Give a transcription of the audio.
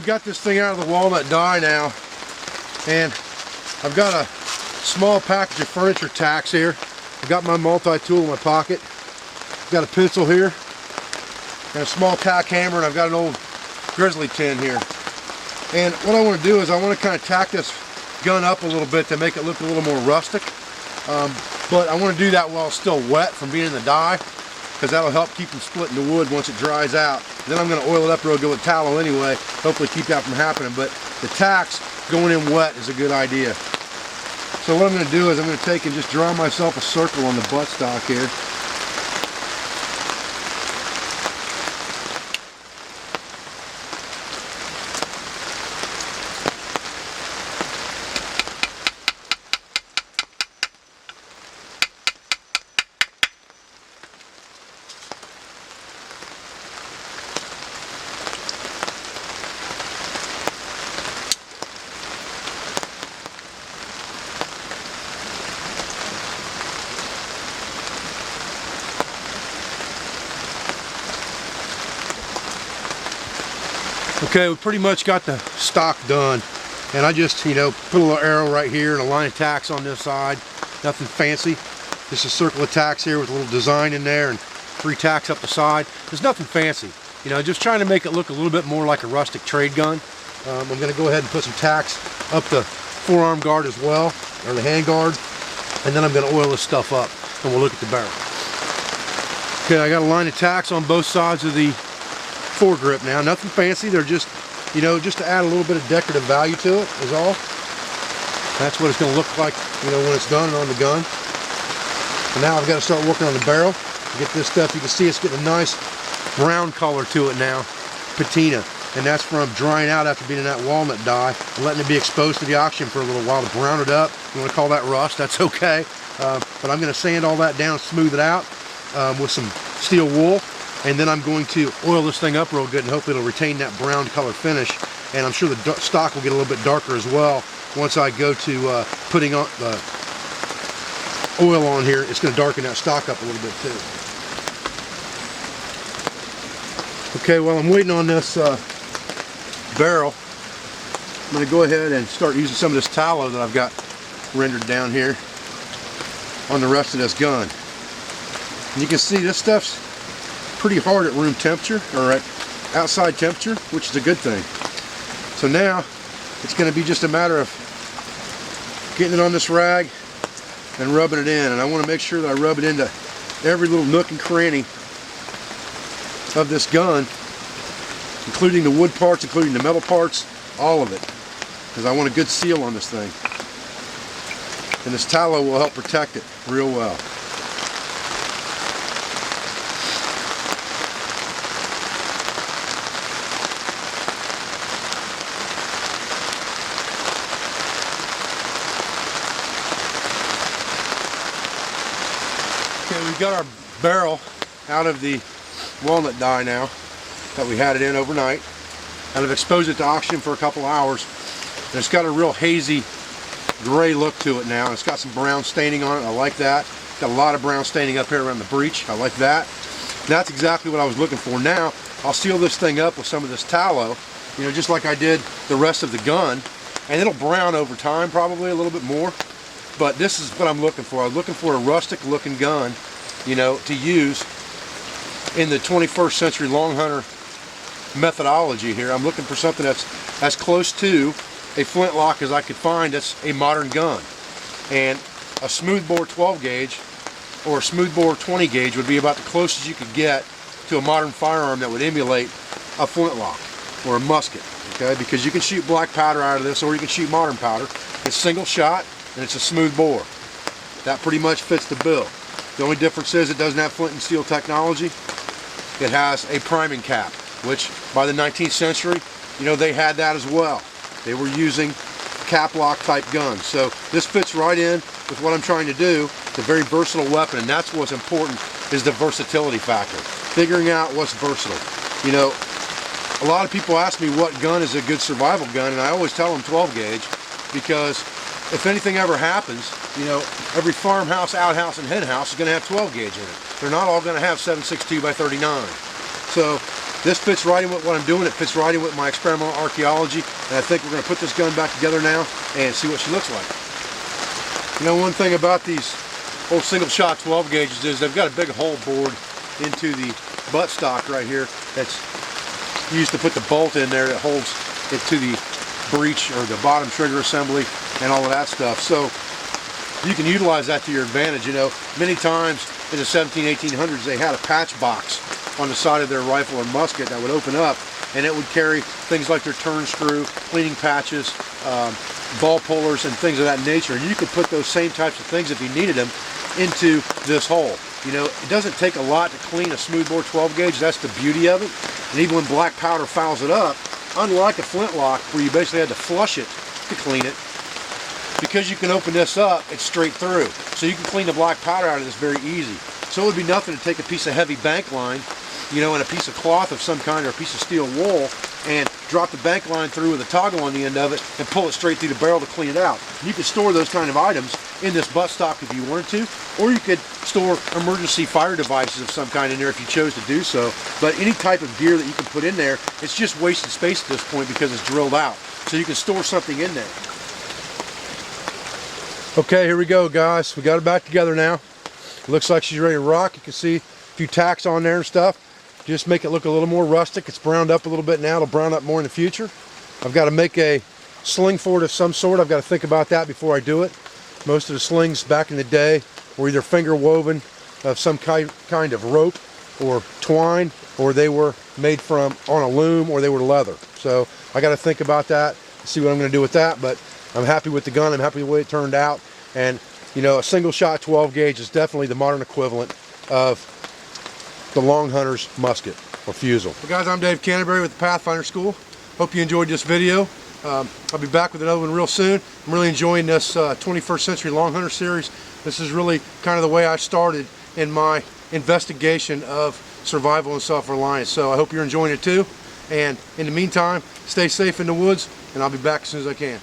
we've got this thing out of the walnut die now, and I've got a small package of furniture tacks here. I've got my multi-tool in my pocket. I've got a pencil here, and a small tack hammer, and I've got an old grizzly tin here. And what I want to do is I want to kind of tack this gun up a little bit to make it look a little more rustic. But I want to do that while it's still wet from being in the dye, because that'll help keep from splitting the wood once it dries out. Then I'm going to oil it up real good with tallow anyway, hopefully keep that from happening. But the tacks going in wet is a good idea. So what I'm going to do is I'm going to take and just draw myself a circle on the buttstock here. Okay, we pretty much got the stock done, and I just, put a little arrow right here and a line of tacks on this side. Nothing fancy. Just a circle of tacks here with a little design in there and 3 tacks up the side. There's nothing fancy. Just trying to make it look a little bit more like a rustic trade gun. I'm going to go ahead and put some tacks up the forearm guard as well, or the hand guard, and then I'm going to oil this stuff up, and we'll look at the barrel. Okay, I got a line of tacks on both sides of the foregrip now. Nothing fancy. They're just, just to add a little bit of decorative value to it is all. That's what it's going to look like, when it's done and on the gun. And now I've got to start working on the barrel. To get this stuff, you can see it's getting a nice brown color to it now, patina. And that's from drying out after being in that walnut dye and letting it be exposed to the oxygen for a little while to brown it up. You want to call that rust, that's okay. But I'm going to sand all that down, smooth it out with some steel wool. And then I'm going to oil this thing up real good and hopefully it'll retain that brown color finish. And I'm sure the stock will get a little bit darker as well once I go to putting on the oil on here. It's going to darken that stock up a little bit too. Okay, while I'm waiting on this barrel, I'm going to go ahead and start using some of this tallow that I've got rendered down here on the rest of this gun. And you can see this stuff's pretty hard at room temperature, or at outside temperature, which is a good thing. So now it's going to be just a matter of getting it on this rag and rubbing it in. And I want to make sure that I rub it into every little nook and cranny of this gun, including the wood parts, including the metal parts, all of it, because I want a good seal on this thing. And this tallow will help protect it real well. Okay, we've got our barrel out of the walnut dye now that we had it in overnight, and I've exposed it to oxygen for a couple hours, and it's got a real hazy gray look to it now. It's got some brown staining on it. I like that. Got a lot of brown staining up here around the breech. I like that. That's exactly what I was looking for. Now I'll seal this thing up with some of this tallow, just like I did the rest of the gun, and it'll brown over time, probably a little bit more. But this is what I'm looking for. I'm looking for a rustic looking gun, to use in the 21st century long hunter methodology here. I'm looking for something that's as close to a flintlock as I could find that's a modern gun. And a smoothbore 12 gauge or a smoothbore 20 gauge would be about the closest you could get to a modern firearm that would emulate a flintlock or a musket, okay? Because you can shoot black powder out of this, or you can shoot modern powder. It's single shot and it's a smooth bore. That pretty much fits the bill. The only difference is it doesn't have flint and steel technology. It has a priming cap, which by the 19th century, they had that as well. They were using cap lock type guns. So this fits right in with what I'm trying to do. It's a very versatile weapon, and that's what's important, is the versatility factor. Figuring out what's versatile. A lot of people ask me what gun is a good survival gun, and I always tell them 12 gauge, because if anything ever happens, every farmhouse, outhouse, and hen house is going to have 12 gauge in it. They're not all going to have 7.62 by 39. So This fits right in with what I'm doing. It fits right in with my experimental archaeology, and I think we're going to put this gun back together now and see what she looks like. You know, one thing about these old single shot 12 gauges is they've got a big hole bored into the buttstock right here that's used to put the bolt in there that holds it to the breech or the bottom trigger assembly and all of that stuff. So you can utilize that to your advantage. You know, many times in the 1800s they had a patch box on the side of their rifle or musket that would open up, and it would carry things like their turn screw, cleaning patches, ball pullers, and things of that nature. And you could put those same types of things, if you needed them, into this hole. You know, it doesn't take a lot to clean a smoothbore 12 gauge. That's the beauty of it. And even when black powder fouls it up, unlike a flintlock where you basically had to flush it to clean it, because you can open this up, it's straight through. So you can clean the black powder out of this very easy. So it would be nothing to take a piece of heavy bank line, you know, and a piece of cloth of some kind or a piece of steel wool and drop the bank line through with a toggle on the end of it and pull it straight through the barrel to clean it out. You could store those kind of items in this buttstock if you wanted to, or you could store emergency fire devices of some kind in there if you chose to do so. But any type of gear that you can put in there, it's just wasted space at this point because it's drilled out. So you can store something in there. Okay, here we go, guys. We got it back together now. It looks like she's ready to rock. You can see a few tacks on there and stuff. Just make it look a little more rustic. It's browned up a little bit now. It'll brown up more in the future. I've got to make a sling for it of some sort. I've got to think about that before I do it. Most of the slings back in the day were either finger woven of some kind of rope or twine, or they were made from on a loom, or they were leather. So I got to think about that, see what I'm going to do with that. But I'm happy with the gun. I'm happy with the way it turned out. And you know, a single shot 12 gauge is definitely the modern equivalent of the Long Hunter's musket or Fusil. Well, guys, I'm Dave Canterbury with the Pathfinder School. Hope you enjoyed this video. I'll be back with another one real soon. I'm really enjoying this 21st Century Long Hunter series. This is really kind of the way I started in my investigation of survival and self-reliance. So I hope you're enjoying it too. And in the meantime, stay safe in the woods, and I'll be back as soon as I can.